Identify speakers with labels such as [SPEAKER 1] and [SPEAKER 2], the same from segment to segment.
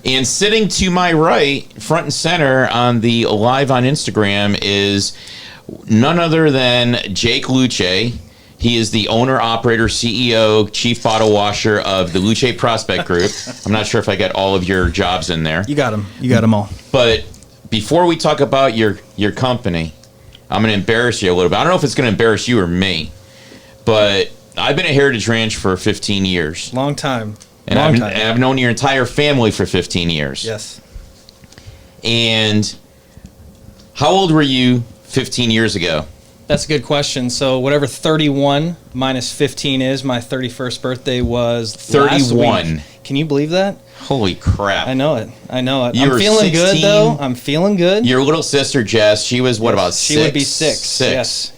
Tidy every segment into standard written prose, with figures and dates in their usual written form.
[SPEAKER 1] And sitting to my right, front and center on the live on Instagram, is none other than Jake Luce. He is the owner, operator, CEO, chief bottle washer of the Luce Prospect Group. I'm not sure if I got all of your jobs in there.
[SPEAKER 2] You got them. You got them all.
[SPEAKER 1] But before we talk about your company, I'm going to embarrass you a little bit. I don't know if it's going to embarrass you or me, but I've been at Heritage Ranch for 15 years.
[SPEAKER 2] Long time.
[SPEAKER 1] And I've known your entire family for 15 years.
[SPEAKER 2] Yes.
[SPEAKER 1] And how old were you 15 years ago?
[SPEAKER 2] That's a good question. So whatever 31 minus 15 is, my 31st birthday was
[SPEAKER 1] 31.
[SPEAKER 2] Can you believe that?
[SPEAKER 1] Holy crap.
[SPEAKER 2] I know it. I'm
[SPEAKER 1] You
[SPEAKER 2] feeling
[SPEAKER 1] 16.
[SPEAKER 2] good, though. I'm feeling good.
[SPEAKER 1] Your little sister, Jess, she was, what, about 6?
[SPEAKER 2] She would be 6.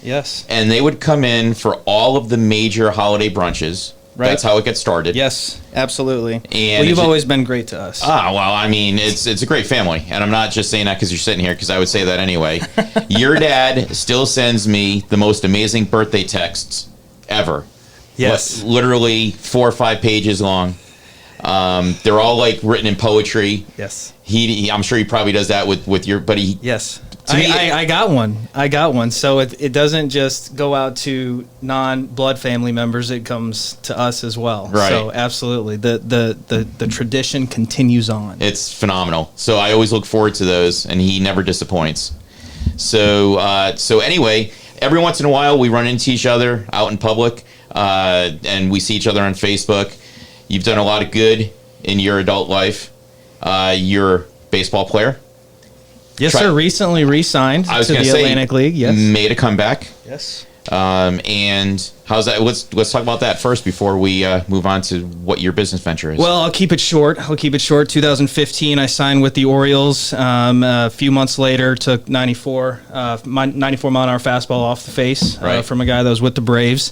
[SPEAKER 2] Yes.
[SPEAKER 1] And they would come in for all of the major holiday brunches.
[SPEAKER 2] Right.
[SPEAKER 1] That's how it gets started.
[SPEAKER 2] Yes, absolutely.
[SPEAKER 1] And
[SPEAKER 2] well, you've always been great to us.
[SPEAKER 1] Well, I mean, it's a great family. And I'm not just saying that because you're sitting here, because I would say that anyway. Your dad still sends me the most amazing birthday texts ever.
[SPEAKER 2] Yes.
[SPEAKER 1] Literally 4 or 5 pages long. They're all like written in poetry.
[SPEAKER 2] Yes.
[SPEAKER 1] I'm sure he probably does that with your, but he.
[SPEAKER 2] Yes. I got one. So it doesn't just go out to non-blood family members. It comes to us as well.
[SPEAKER 1] Right.
[SPEAKER 2] So absolutely. The tradition continues on.
[SPEAKER 1] It's phenomenal. So I always look forward to those, and he never disappoints. So anyway, every once in a while we run into each other out in public, and we see each other on Facebook. You've done a lot of good in your adult life. You're a baseball player.
[SPEAKER 2] Yes, sir. Recently re-signed to the Atlantic League. Yes.
[SPEAKER 1] Made a comeback.
[SPEAKER 2] Yes.
[SPEAKER 1] And how's that? Let's talk about that first before we move on to what your business venture is.
[SPEAKER 2] Well, I'll keep it short. 2015, I signed with the Orioles. A few months later, took 94 mile-an-hour fastball off the face from a guy that was with the Braves.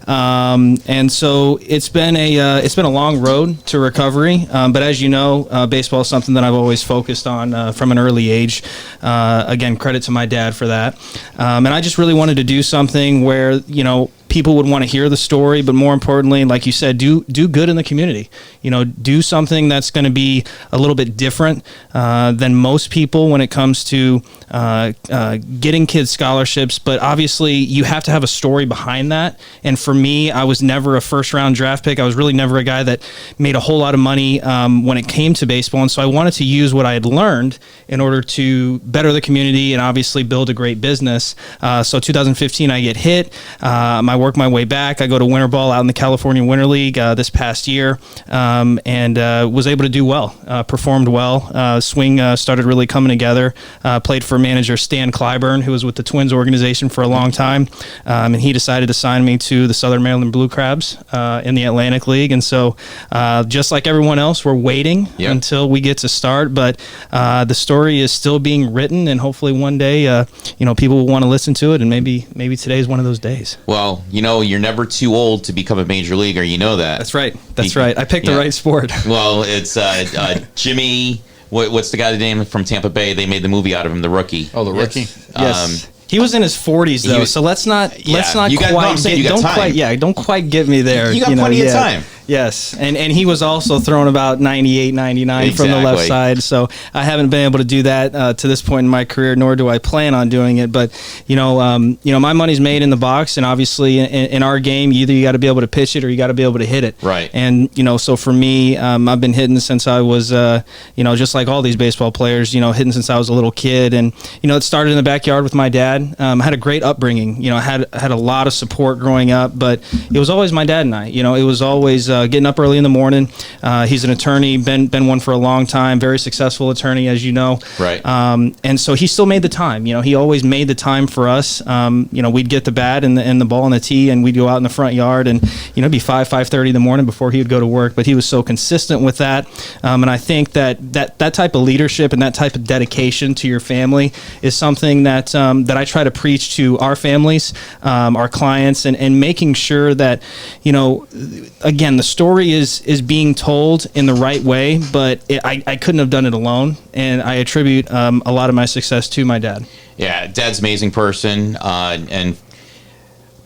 [SPEAKER 2] And so it's been a long road to recovery. But as you know, baseball is something that I've always focused on from an early age. Again, credit to my dad for that. And I just really wanted to do something where, people would want to hear the story, but more importantly, like you said, do good in the community. Do something that's going to be a little bit different than most people when it comes to getting kids scholarships. But obviously, you have to have a story behind that. And for me, I was never a first-round draft pick. I was really never a guy that made a whole lot of money when it came to baseball. And so I wanted to use what I had learned in order to better the community and obviously build a great business. So 2015, I get hit. I work my way back. I go to winter ball out in the California Winter League this past year, and was able to do well, performed well. Swing started really coming together. Played for manager Stan Clyburn, who was with the Twins organization for a long time, and he decided to sign me to the Southern Maryland Blue Crabs in the Atlantic League. And so just like everyone else, we're waiting until we get to start, but the story is still being written, and hopefully one day people will want to listen to it, and maybe today's one of those days.
[SPEAKER 1] Well, you're never too old to become a major leaguer. You know that.
[SPEAKER 2] That's right. Right. I picked the right sport.
[SPEAKER 1] Well, it's Jimmy. What's the guy's name from Tampa Bay? They made the movie out of him, The Rookie.
[SPEAKER 3] Oh, The Rookie.
[SPEAKER 2] Yes. He was in his 40s though, so let's not don't quite get me there.
[SPEAKER 1] You got plenty of time.
[SPEAKER 2] Yes, and he was also throwing about 98, 99 from the left side, so I haven't been able to do that to this point in my career, nor do I plan on doing it. But my money's made in the box, and obviously in our game, either you got to be able to pitch it or you got to be able to hit it.
[SPEAKER 1] Right.
[SPEAKER 2] And so for me, I've been hitting since I was just like all these baseball players, hitting since I was a little kid, and it started in the backyard with my dad. I had a great upbringing. I had a lot of support growing up, but it was always my dad and I. It was always getting up early in the morning. He's an attorney, been one for a long time, very successful attorney, as you know.
[SPEAKER 1] Right.
[SPEAKER 2] And so he still made the time. He always made the time for us. We'd get the bat and the ball on the tee, and we'd go out in the front yard, and it'd be 5:30 in the morning before he would go to work. But he was so consistent with that, and I think that type of leadership and that type of dedication to your family is something that I try to preach to our families, our clients, and making sure that again, the story is being told in the right way, but I couldn't have done it alone, and I attribute a lot of my success to my dad.
[SPEAKER 1] Yeah, Dad's an amazing person, and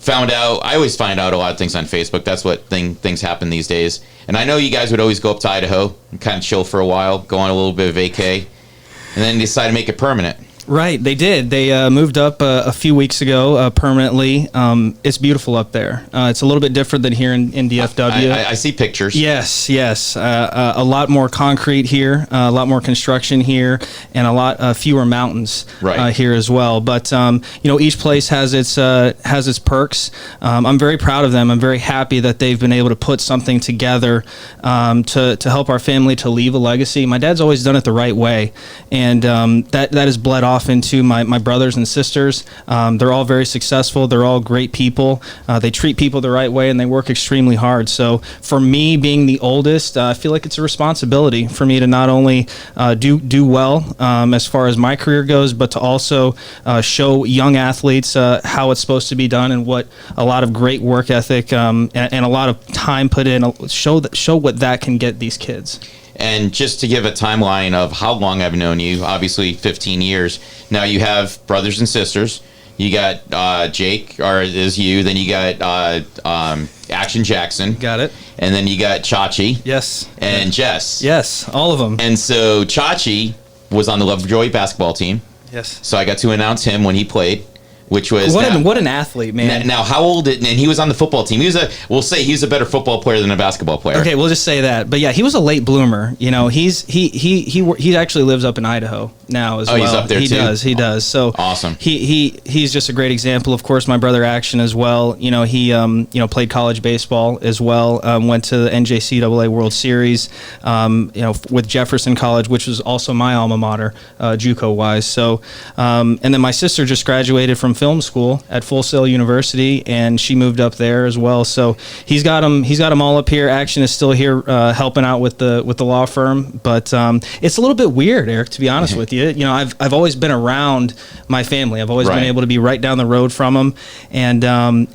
[SPEAKER 1] found out. I always find out a lot of things on Facebook. That's what things happen these days. And I know you guys would always go up to Idaho and kind of chill for a while, go on a little bit of vacay, and then decide to make it permanent.
[SPEAKER 2] Right, they did. They moved up a few weeks ago permanently. It's beautiful up there. It's a little bit different than here in DFW.
[SPEAKER 1] I see pictures.
[SPEAKER 2] Yes. A lot more concrete here, a lot more construction here, and a lot fewer mountains here as well. But each place has its perks. I'm very proud of them. I'm very happy that they've been able to put something together to help our family to leave a legacy. My dad's always done it the right way, and that has bled off into my brothers and sisters. They're all very successful. They're all great people. They treat people the right way, and they work extremely hard. So for me, being the oldest, I feel like it's a responsibility for me to not only do well as far as my career goes, but to also show young athletes how it's supposed to be done, and what a lot of great work ethic and a lot of time put in, show what that can get these kids.
[SPEAKER 1] And just to give a timeline of how long I've known you, obviously 15 years. Now you have brothers and sisters. You got Jake, or is you. Then you got Action Jackson.
[SPEAKER 2] Got it.
[SPEAKER 1] And then you got Chachi.
[SPEAKER 2] Yes.
[SPEAKER 1] And Jess.
[SPEAKER 2] Yes, all of them.
[SPEAKER 1] And so Chachi was on the Lovejoy basketball team.
[SPEAKER 2] Yes.
[SPEAKER 1] So I got to announce him when he played. Which was
[SPEAKER 2] what an athlete, man.
[SPEAKER 1] Now, how old? And he was on the football team. We'll say he's a better football player than a basketball player.
[SPEAKER 2] Okay, we'll just say that. But yeah, he was a late bloomer. He actually lives up in Idaho now as well.
[SPEAKER 1] Oh, he's up there too.
[SPEAKER 2] He does. So
[SPEAKER 1] awesome.
[SPEAKER 2] He's just a great example. Of course, my brother Action as well. He played college baseball as well. Went to the NJCAA World Series. With Jefferson College, which was also my alma mater, JUCO wise. So, and then my sister just graduated from film school at Full Sail University, and she moved up there as well. So he's got them all up here. Action is still here helping out with the law firm, but it's a little bit weird, Eric, to be honest with you. I've always been around my family. I've always been able to be right down the road from them, and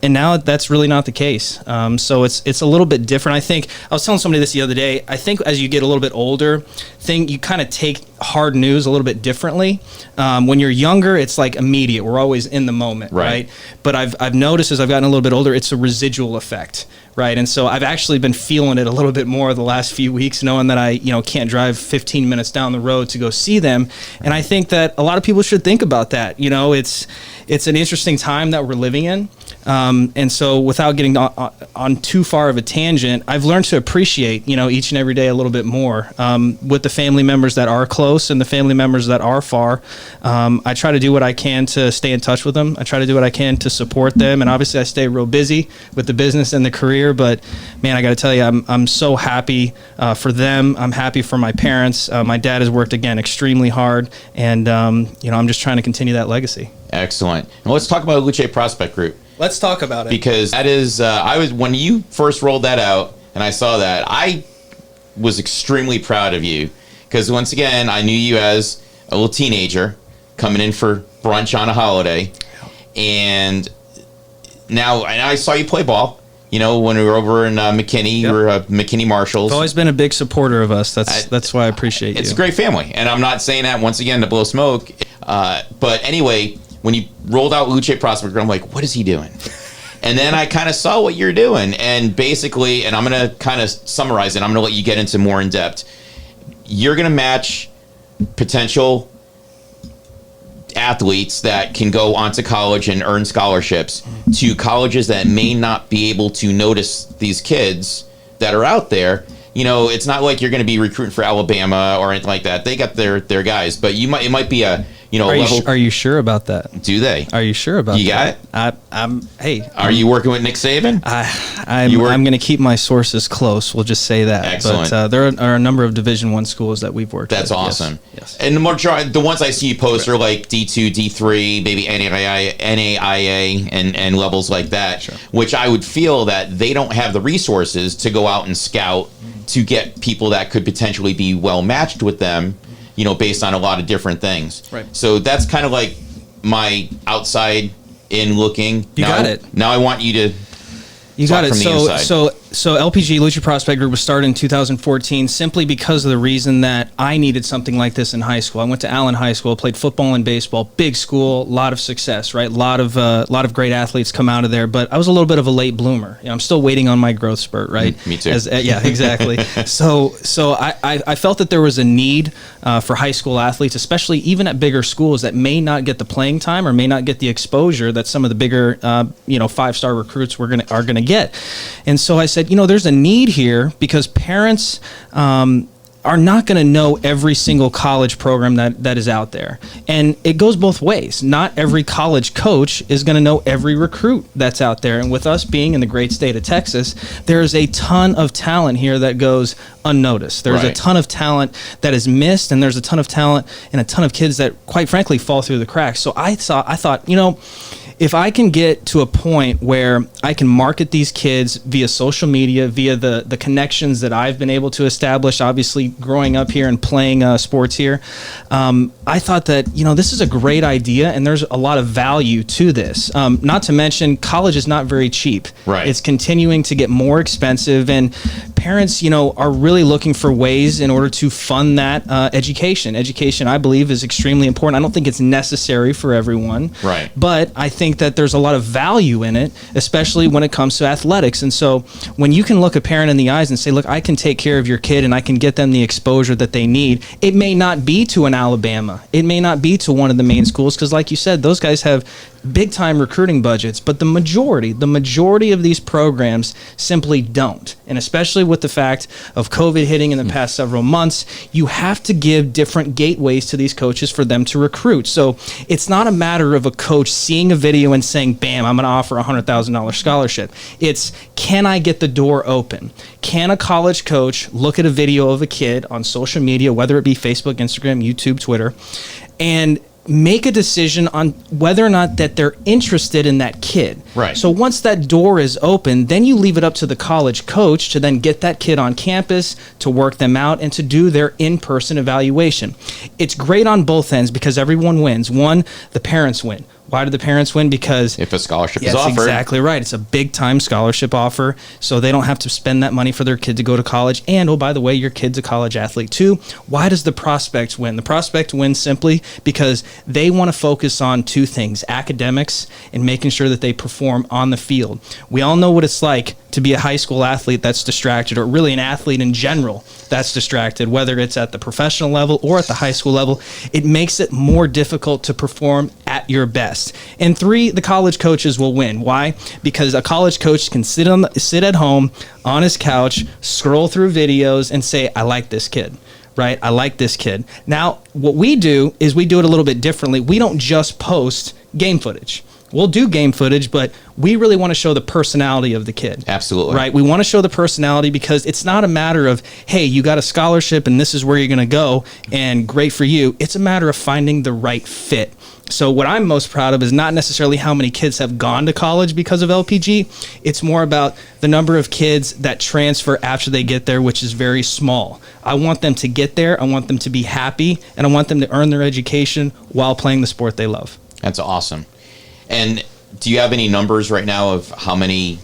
[SPEAKER 2] now that's really not the case. So it's a little bit different. I think I was telling somebody this the other day. I think as you get a little bit older, you kind of take hard news a little bit differently. When you're younger, it's like immediate. We're always in the moment, right? But I've noticed as I've gotten a little bit older, it's a residual effect, right? And so I've actually been feeling it a little bit more the last few weeks, knowing that I can't drive 15 minutes down the road to go see them. And I think that a lot of people should think about that. It's an interesting time that we're living in. And so without getting on too far of a tangent, I've learned to appreciate, each and every day a little bit more with the family members that are close and the family members that are far. I try to do what I can to stay in touch with them. I try to do what I can to support them. And obviously I stay real busy with the business and the career, but man, I got to tell you, I'm so happy for them. I'm happy for my parents. My dad has worked again extremely hard, and I'm just trying to continue that legacy.
[SPEAKER 1] Excellent. And let's talk about Luce Prospect Group.
[SPEAKER 2] Let's talk about it.
[SPEAKER 1] Because that is, when you first rolled that out and I saw that, I was extremely proud of you. Because once again, I knew you as a little teenager coming in for brunch on a holiday. And now I saw you play ball. When we were over in McKinney, you were McKinney Marshals.
[SPEAKER 2] I've always been a big supporter of us. That's why I appreciate you.
[SPEAKER 1] It's a great family. And I'm not saying that, once again, to blow smoke. But anyway, when you rolled out Luce Prospect, I'm like, what is he doing? And then I kind of saw what you're doing. And basically, and I'm going to kind of summarize it. I'm going to let you get into more in depth. You're going to match potential athletes that can go on to college and earn scholarships to colleges that may not be able to notice these kids that are out there. It's not like you're going to be recruiting for Alabama or anything like that. They got their guys, but it might be a
[SPEAKER 2] Are you sure about that?
[SPEAKER 1] Do they?
[SPEAKER 2] Are you sure about that?
[SPEAKER 1] You got it?
[SPEAKER 2] Hey.
[SPEAKER 1] Are you working with Nick Saban?
[SPEAKER 2] I'm going to keep my sources close. We'll just say that.
[SPEAKER 1] Excellent.
[SPEAKER 2] But there are a number of Division I schools that we've worked with.
[SPEAKER 1] That's awesome.
[SPEAKER 2] Yes.
[SPEAKER 1] And the ones I see you post are like D2, D3, maybe NAIA and levels like that, which I would feel that they don't have the resources to go out and scout to get people that could potentially be well matched with them, based on a lot of different things.
[SPEAKER 2] Right.
[SPEAKER 1] So that's kind of like my outside in looking.
[SPEAKER 2] You got it.
[SPEAKER 1] Now I want you to
[SPEAKER 2] You got it.
[SPEAKER 1] from the inside.
[SPEAKER 2] So So LPG, Luce Prospect Group, was started in 2014 simply because of the reason that I needed something like this in high school. I went to Allen High School, played football and baseball, big school, a lot of success, right? A lot of great athletes come out of there, but I was a little bit of a late bloomer. I'm still waiting on my growth spurt, right?
[SPEAKER 1] Me too.
[SPEAKER 2] Yeah, exactly. so I felt that there was a need for high school athletes, especially even at bigger schools that may not get the playing time or may not get the exposure that some of the bigger, 5-star recruits are going to get. And so I said, there's a need here because parents are not going to know every single college program that is out there. And it goes both ways. Not every college coach is going to know every recruit that's out there. And with us being in the great state of Texas, there's a ton of talent here that goes unnoticed. There's a ton of talent that is missed, and there's a ton of talent and a ton of kids that, quite frankly, fall through the cracks. So I thought, if I can get to a point where I can market these kids via social media, via the connections that I've been able to establish, obviously growing up here and playing sports here, I thought that, this is a great idea and there's a lot of value to this. Not to mention, college is not very cheap.
[SPEAKER 1] Right.
[SPEAKER 2] It's continuing to get more expensive, and parents, are really looking for ways in order to fund that education. Education, I believe, is extremely important. I don't think it's necessary for everyone.
[SPEAKER 1] Right.
[SPEAKER 2] But I think that there's a lot of value in it, especially when it comes to athletics. And so when you can look a parent in the eyes and say, look, I can take care of your kid and I can get them the exposure that they need. It may not be to an Alabama. It may not be to one of the main schools because, like you said, those guys have big time recruiting budgets, but the majority of these programs simply don't. And especially with the fact of COVID hitting in the past several months, you have to give different gateways to these coaches for them to recruit. So it's not a matter of a coach seeing a video and saying, bam, I'm going to offer a $100,000 scholarship. It's, can I get the door open? Can a college coach look at a video of a kid on social media, whether it be Facebook, Instagram, YouTube, Twitter, and make a decision on whether or not that they're interested in that kid.
[SPEAKER 1] Right.
[SPEAKER 2] So once that door is open, then you leave it up to the college coach to then get that kid on campus, to work them out, and to do their in-person evaluation. It's great on both ends because everyone wins. One, the parents win. Why do the parents win? Because
[SPEAKER 1] if a scholarship is offered.
[SPEAKER 2] That's exactly right. It's a big-time scholarship offer, so they don't have to spend that money for their kid to go to college. And, oh, by the way, your kid's a college athlete too. Why does the prospect win? The prospect wins simply because they want to focus on two things, academics and making sure that they perform on the field. We all know what it's like to be a high school athlete that's distracted, or really an athlete in general that's distracted, whether it's at the professional level or at the high school level. It makes it more difficult to perform at your best. And three, the college coaches will win. Why? Because a college coach can sit at home on his couch, scroll through videos, and say, I like this kid. Right? I like this kid. Now, what we do is we do it a little bit differently. We don't just post game footage. We'll do game footage, but we really want to show the personality of the kid.
[SPEAKER 1] Absolutely.
[SPEAKER 2] Right? We want to show the personality because it's not a matter of, hey, you got a scholarship and this is where you're going to go and great for you. It's a matter of finding the right fit. So what I'm most proud of is not necessarily how many kids have gone to college because of LPG. It's more about the number of kids that transfer after they get there, which is very small. I want them to get there. I want them to be happy, and I want them to earn their education while playing the sport they love.
[SPEAKER 1] That's awesome. And do you have any numbers right now of how many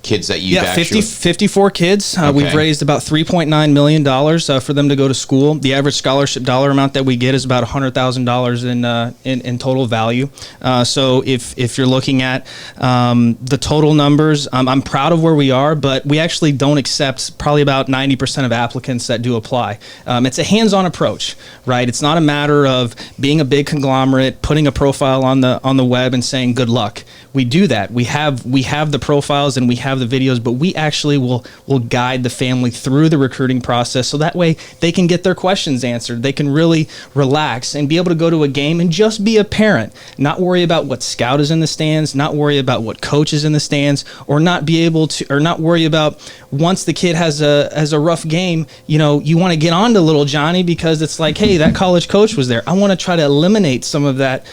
[SPEAKER 1] kids that you've actually...
[SPEAKER 2] 54 kids.
[SPEAKER 1] Okay.
[SPEAKER 2] We've raised about $3.9 million for them to go to school. The average scholarship dollar amount that we get is about $100,000 in total value. So if you're looking at the total numbers, I'm proud of where we are, but we actually don't accept probably about 90% of applicants that do apply. It's a hands-on approach, right? It's not a matter of being a big conglomerate, putting a profile on the web and saying good luck. We do that. We have the profiles and we have the videos, but we actually will guide the family through the recruiting process so that way they can get their questions answered. They can really relax and be able to go to a game and just be a parent, not worry about what scout is in the stands, not worry about what coach is in the stands, or not worry about once the kid has a rough game, you want to get on to little Johnny because it's like, hey, that college coach was there. I want to try to eliminate some of that,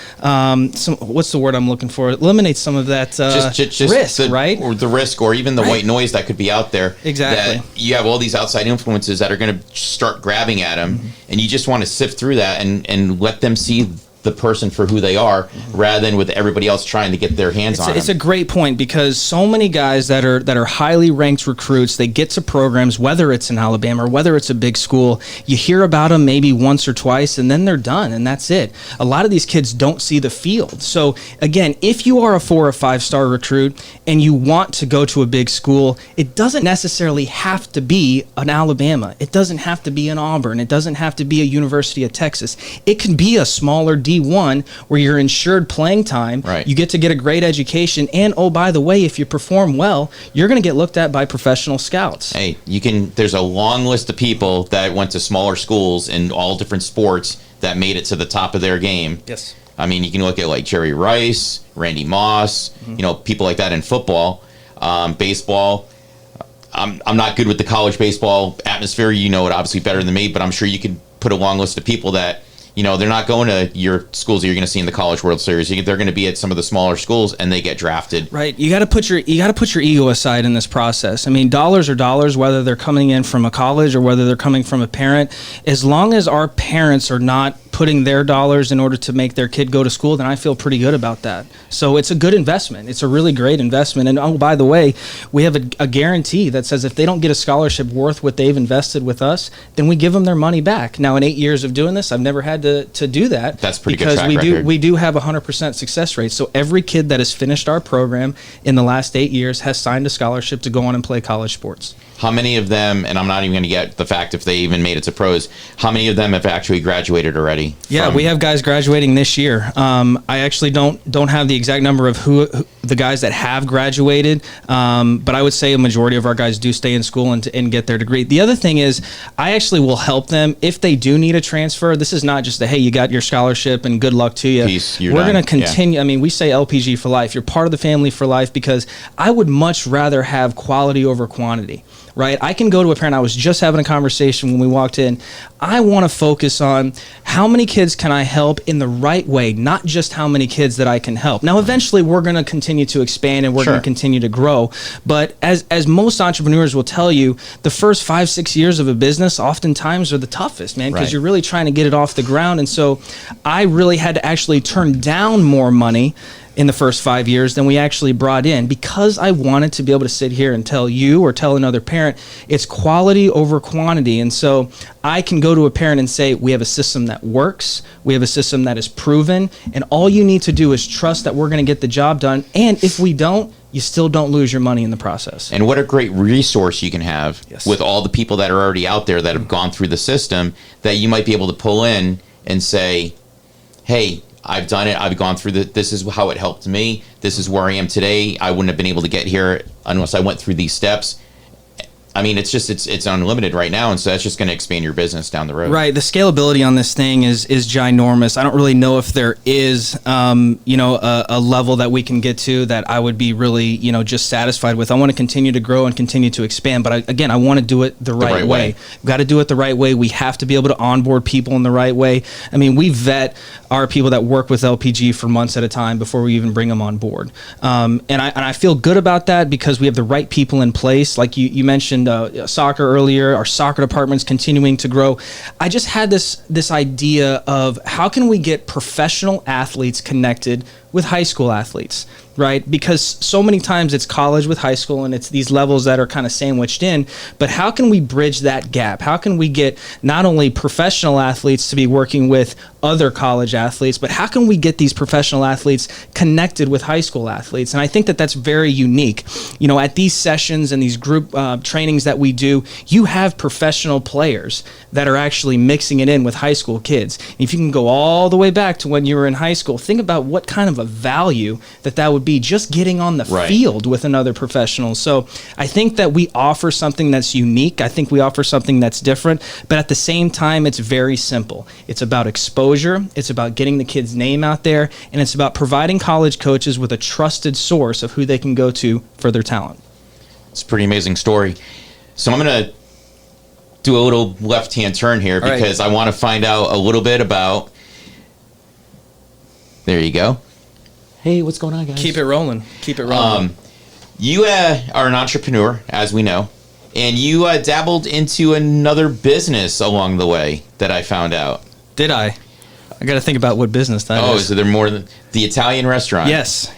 [SPEAKER 2] what's the word I'm looking for? Eliminate some of that just risk, right?
[SPEAKER 1] Or the risk, or even the white noise that could be out there.
[SPEAKER 2] Exactly.
[SPEAKER 1] That you have all these outside influences that are going to start grabbing at them, and you just want to sift through that and let them see the person for who they are, rather than with everybody else trying to get their hands on them.
[SPEAKER 2] It's a great point, because so many guys that are highly ranked recruits, they get to programs, whether it's in Alabama or whether it's a big school, you hear about them maybe once or twice, and then they're done, and that's it. A lot of these kids don't see the field. So again, if you are a 4 or 5 star recruit and you want to go to a big school, it doesn't necessarily have to be an Alabama. It doesn't have to be an Auburn. It doesn't have to be a University of Texas. It can be a smaller D1 where you're insured playing time.
[SPEAKER 1] Right.
[SPEAKER 2] You get to get a great education, and oh, by the way, if you perform well, you're going to get looked at by professional scouts.
[SPEAKER 1] Hey, there's a long list of people that went to smaller schools in all different sports that made it to the top of their game.
[SPEAKER 2] Yes.
[SPEAKER 1] I mean, you can look at like Jerry Rice, Randy Moss, people like that in football, baseball. I'm not good with the college baseball atmosphere. You know it obviously better than me, but I'm sure you could put a long list of people that, they're not going to your schools that you're going to see in the College World Series. They're going to be at some of the smaller schools, and they get drafted.
[SPEAKER 2] Right. You got to put your ego aside in this process. I mean, dollars are dollars, whether they're coming in from a college or whether they're coming from a parent. As long as our parents are not putting their dollars in order to make their kid go to school, then I feel pretty good about that. So it's a good investment. It's a really great investment. And oh, by the way, we have a guarantee that says if they don't get a scholarship worth what they've invested with us, then we give them their money back. Now, in 8 years of doing this, I've never had to do that.
[SPEAKER 1] That's pretty good
[SPEAKER 2] because
[SPEAKER 1] track record.
[SPEAKER 2] we do have a 100% success rate. So every kid that has finished our program in the last 8 years has signed a scholarship to go on and play college sports.
[SPEAKER 1] How many of them, and I'm not even going to get the fact if they even made it to pros, how many of them have actually graduated already?
[SPEAKER 2] Yeah, we have guys graduating this year. I actually don't have the exact number of who the guys that have graduated, but I would say a majority of our guys do stay in school and get their degree. The other thing is, I actually will help them if they do need a transfer. This is not just a, hey, you got your scholarship and good luck to you.
[SPEAKER 1] Peace,
[SPEAKER 2] We're going to continue. Yeah. I mean, we say LPG for life. You're part of the family for life, because I would much rather have quality over quantity. Right? I can go to a parent. I was just having a conversation when we walked in. I want to focus on how many kids can I help in the right way, not just how many kids that I can help. Now, eventually, we're going to continue to expand and we're going to continue to grow. But as most entrepreneurs will tell you, the first 5-6 years of a business oftentimes are the toughest, man, because you're really trying to get it off the ground. And so I really had to actually turn down more money in the first 5 years than we actually brought in, because I wanted to be able to sit here and tell you or tell another parent it's quality over quantity. And so I can go to a parent and say, we have a system that works, we have a system that is proven, and all you need to do is trust that we're going to get the job done. And if we don't, you still don't lose your money in the process.
[SPEAKER 1] And what a great resource you can have with all the people that are already out there that have gone through the system, that you might be able to pull in and say, hey, I've done it. I've gone through this is how it helped me. This is where I am today. I wouldn't have been able to get here unless I went through these steps. I mean, it's unlimited right now, and so that's just going to expand your business down the road.
[SPEAKER 2] Right. The scalability on this thing is ginormous. I don't really know if there is, a level that we can get to that I would be really, just satisfied with. I want to continue to grow and continue to expand, but I want to do it the right way. We've got to do it the right way. We have to be able to onboard people in the right way. I mean, we vet our people that work with LPG for months at a time before we even bring them on board. And I feel good about that because we have the right people in place. Like you mentioned, soccer earlier, our soccer department's continuing to grow. I just had this idea of how can we get professional athletes connected with high school athletes, right? Because so many times it's college with high school and it's these levels that are kind of sandwiched in, but how can we bridge that gap? How can we get not only professional athletes to be working with other college athletes, but how can we get these professional athletes connected with high school athletes? And I think that that's very unique. At these sessions and these group trainings that we do, you have professional players that are actually mixing it in with high school kids. And if you can go all the way back to when you were in high school, think about what kind of a value that would be just getting on the field with another professional. So I think that we offer something that's unique. I think we offer something that's different, but at the same time, it's very simple. It's about exposure. It's about getting the kid's name out there, and it's about providing college coaches with a trusted source of who they can go to for their talent.
[SPEAKER 1] It's a pretty amazing story. So I'm going to do a little left-hand turn here because I want to find out a little bit about... There you go. Hey, what's going on, guys?
[SPEAKER 2] Keep it rolling.
[SPEAKER 1] You are an entrepreneur, as we know, and you dabbled into another business along the way that I found out.
[SPEAKER 2] Did I? I got to think about what business that is.
[SPEAKER 1] Oh, so they're more than the Italian restaurant?
[SPEAKER 2] Yes.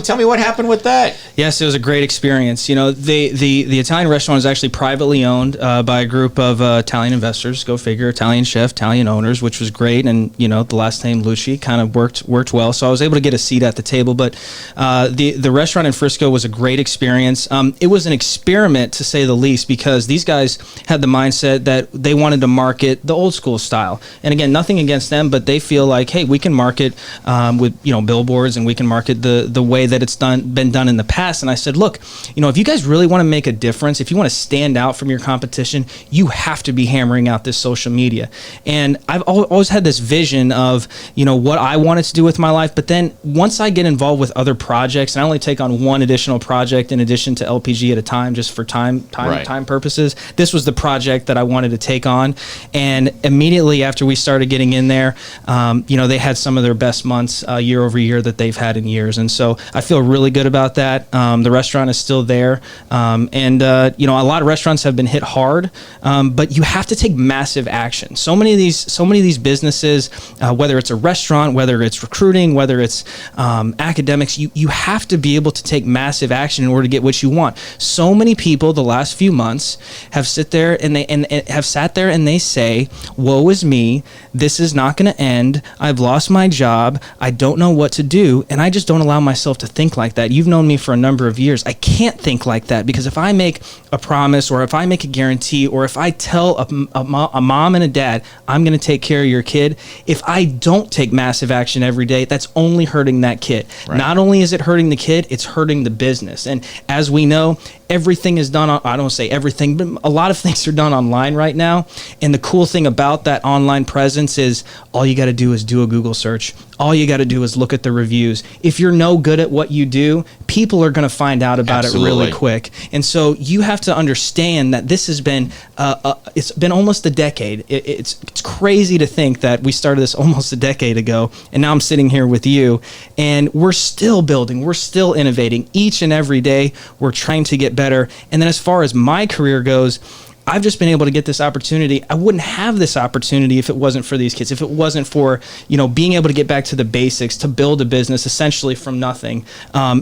[SPEAKER 1] Tell me what happened with that.
[SPEAKER 2] Yes, it was a great experience. You know, the Italian restaurant is actually privately owned by a group of Italian investors. Go figure, Italian chef, Italian owners, which was great. And you know, the last name Luce kind of worked well. So I was able to get a seat at the table. But the restaurant in Frisco was a great experience. It was an experiment, to say the least, because these guys had the mindset that they wanted to market the old school style. And again, nothing against them, but they feel like, hey, we can market with billboards, and we can market the way that it's been done in the past. And I said, look, if you guys really want to make a difference, if you want to stand out from your competition, you have to be hammering out this social media. And I've always had this vision of what I wanted to do with my life. But then once I get involved with other projects, and I only take on one additional project in addition to LPG at a time, just for time purposes, this was the project that I wanted to take on. And immediately after we started getting in there, they had some of their best months year over year that they've had in years. And so I feel really good about that. The restaurant is still there. And a lot of restaurants have been hit hard, but you have to take massive action. So many of these businesses, whether it's a restaurant, whether it's recruiting, whether it's academics, you have to be able to take massive action in order to get what you want. So many people the last few months have sat there and they say, woe is me, this is not going to end, I've lost my job, I don't know what to do, and I just don't allow myself to think like that. You've known me for a number of years. I can't think like that, because if I make a promise, or if I make a guarantee, or if I tell a mom and a dad, I'm going to take care of your kid, if I don't take massive action every day, that's only hurting that kid. Right. Not only is it hurting the kid, it's hurting the business. And as we know, everything is done I don't say everything, but a lot of things are done online right now. And the cool thing about that online presence is all you got to do is do a Google search. All you got to do is look at the reviews. If you're no good at what you do, people are going to find out about it really quick. And so you have to understand that this has been, it's been almost a decade. It's crazy to think that we started this almost a decade ago, and now I'm sitting here with you, and we're still building, we're still innovating. Each and every day, we're trying to get better. And then as far as my career goes, I've just been able to get this opportunity. I wouldn't have this opportunity if it wasn't for these kids, if it wasn't for, being able to get back to the basics, to build a business essentially from nothing.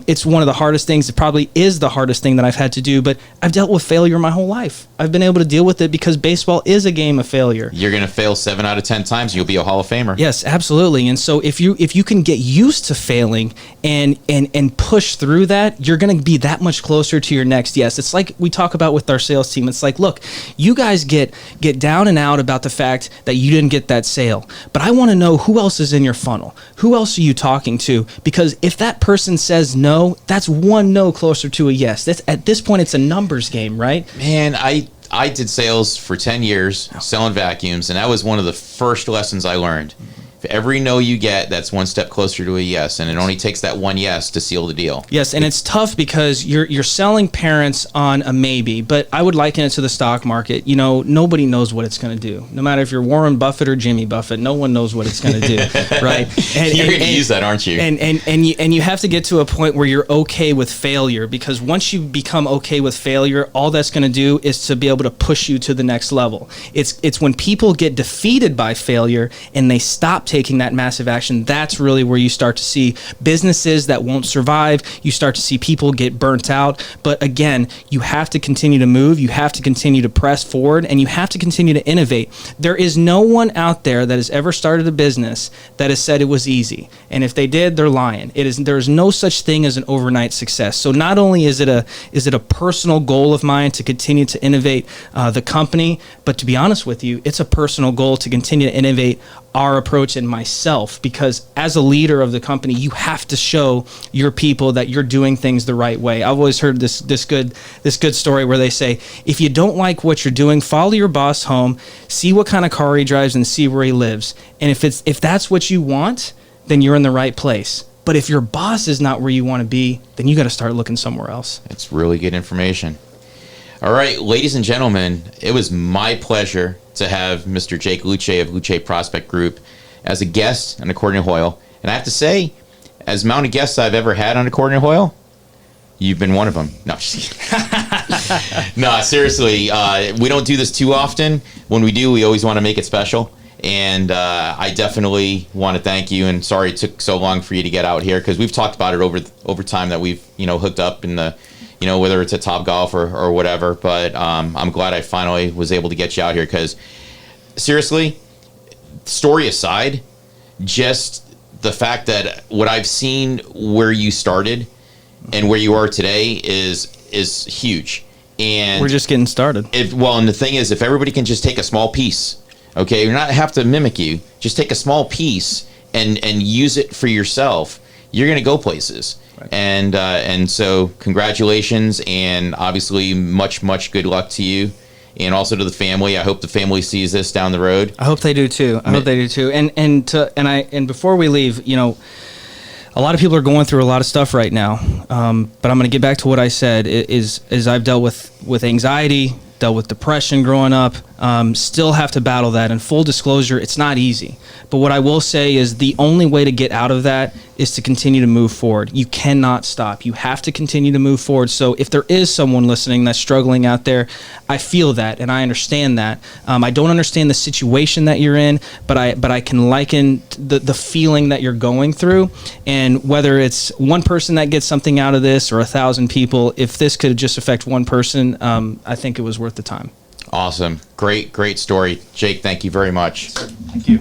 [SPEAKER 2] It's one of the hardest things. It probably is the hardest thing that I've had to do, but I've dealt with failure my whole life. I've been able to deal with it because baseball is a game of failure.
[SPEAKER 1] You're going to fail 7 out of 10 times, you'll be a Hall of Famer.
[SPEAKER 2] Yes, absolutely. And so if you can get used to failing and push through that, you're going to be that much closer to your next yes. It's like we talk about with our sales team. It's like, look, you guys get down and out about the fact that you didn't get that sale, but I want to know who else is in your funnel. Who else are you talking to? Because if that person says no, that's one no closer to a yes. That's, at this point, it's a numbers game, right?
[SPEAKER 1] Man, I did sales for 10 years, selling vacuums, and that was one of the first lessons I learned. If every no you get, that's one step closer to a yes, and it only takes that one yes to seal the deal.
[SPEAKER 2] Yes, and it's tough because you're selling parents on a maybe, but I would liken it to the stock market. Nobody knows what it's going to do. No matter if you're Warren Buffett or Jimmy Buffett, no one knows what it's going to do, right?
[SPEAKER 1] And you're going to use that, aren't you?
[SPEAKER 2] And you have to get to a point where you're okay with failure, because once you become okay with failure, all that's going to do is to be able to push you to the next level. It's when people get defeated by failure and they stop taking that massive action, that's really where you start to see businesses that won't survive. You start to see people get burnt out. But again, you have to continue to move. You have to continue to press forward, and you have to continue to innovate. There is no one out there that has ever started a business that has said it was easy. And if they did, they're lying. There is no such thing as an overnight success. So not only is it a personal goal of mine to continue to innovate the company, but to be honest with you, it's a personal goal to continue to innovate our approach and myself, because as a leader of the company, you have to show your people that you're doing things the right way. I've always heard this good story where they say, if you don't like what you're doing, follow your boss home, see what kind of car he drives, and see where he lives. And if that's what you want, then you're in the right place. But if your boss is not where you want to be, then you got to start looking somewhere else.
[SPEAKER 1] It's really good information. All right, ladies and gentlemen, it was my pleasure to have Mr. Jake Luce of Luce Prospect Group as a guest on According to Hoyle. And I have to say, as amount of guests I've ever had on According to Hoyle, you've been one of them. No, just kidding. No, seriously, we don't do this too often. When we do, we always want to make it special. And I definitely want to thank you. And sorry it took so long for you to get out here, because we've talked about it over time that we've hooked up in the whether it's at Top Golf or whatever. But I'm glad I finally was able to get you out here, because seriously, story aside, just the fact that what I've seen where you started and where you are today is huge. And
[SPEAKER 2] we're just getting started.
[SPEAKER 1] And the thing is, if everybody can just take a small piece, okay, you're not have to mimic you, just take a small piece and use it for yourself, you're going to go places. Right. And so congratulations, and obviously much good luck to you. And also to the family. I hope the family sees this down the road.
[SPEAKER 2] I hope they do too. And before we leave, a lot of people are going through a lot of stuff right now. But I'm going to get back to what I said. Is I've dealt with anxiety, dealt with depression growing up. Still have to battle that. And full disclosure, it's not easy. But what I will say is the only way to get out of that is to continue to move forward. You cannot stop. You have to continue to move forward. So if there is someone listening that's struggling out there, I feel that and I understand that. I don't understand the situation that you're in, but I can liken the feeling that you're going through. And whether it's one person that gets something out of this or 1,000 people, if this could just affect one person, I think it was worth the time.
[SPEAKER 1] Awesome. Great story. Jake, thank you very much.
[SPEAKER 2] Thank you.